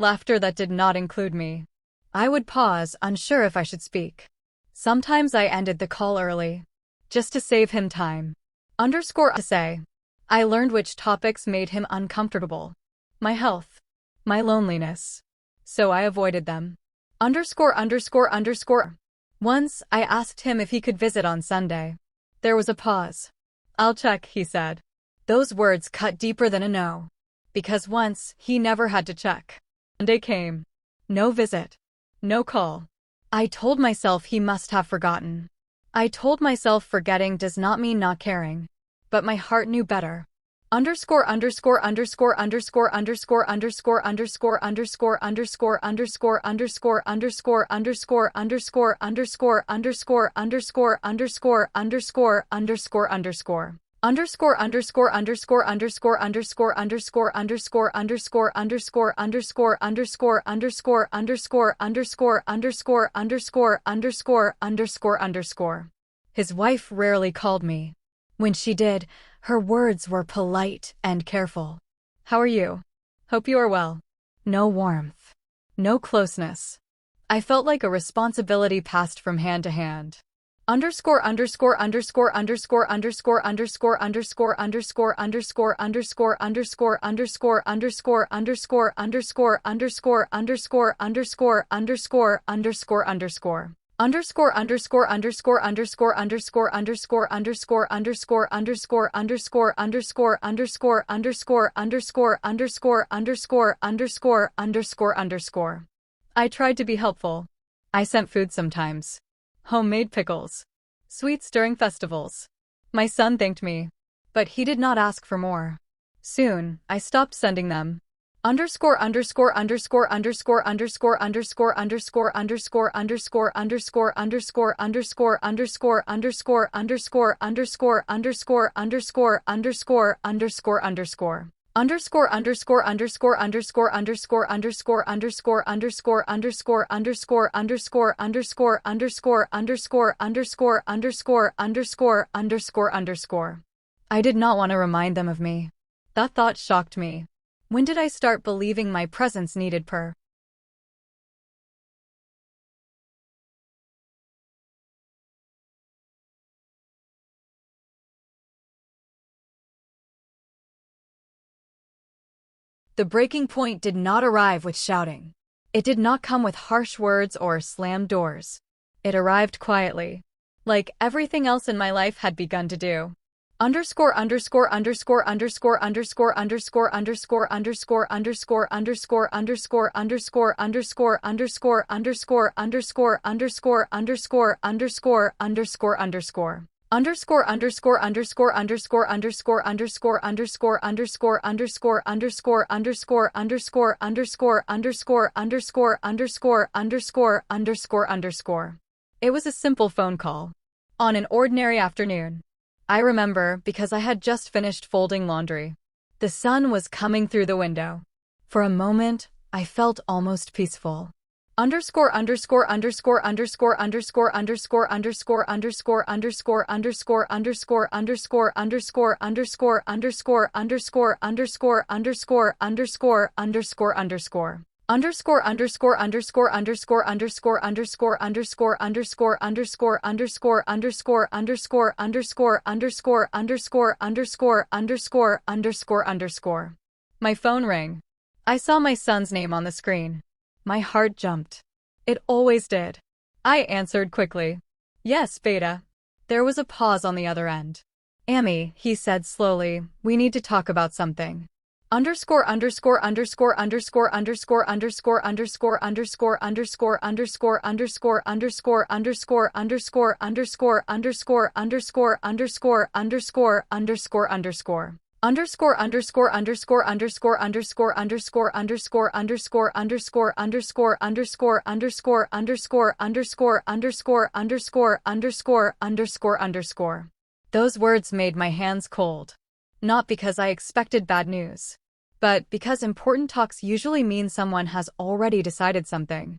Laughter that did not include me. I would pause, unsure if I should speak. Sometimes I ended the call early, just to save him time. To say. I learned which topics made him uncomfortable. My health. My loneliness. So I avoided them. Once, I asked him if he could visit on Sunday. There was a pause. I'll check, he said. Those words cut deeper than a no. Because once, he never had to check. Monday came. No visit. No call. I told myself he must have forgotten. I told myself forgetting does not mean not caring. But my heart knew better. His wife rarely called me. When she did, her words were polite and careful. How are you? Hope you are well. No warmth. No closeness. I felt like a responsibility passed from hand to hand. I tried to be helpful. I sent food sometimes. Homemade pickles. Sweets during festivals. My son thanked me. But he did not ask for more. Soon, I stopped sending them. I did not want to remind them of me. That thought shocked me. When did I start believing my presence needed per? The breaking point did not arrive with shouting. It did not come with harsh words or slammed doors. It arrived quietly, like everything else in my life had begun to do. It was a simple phone call. On an ordinary afternoon. I remember because I had just finished folding laundry. The sun was coming through the window. For a moment, I felt almost peaceful. My phone rang. I saw my son's name on the screen. My heart jumped. It always did. I answered quickly. Yes, Beta. There was a pause on the other end. Amy, he said slowly, we need to talk about something. Those words made my hands cold. Not because I expected bad news, but because important talks usually mean someone has already decided something.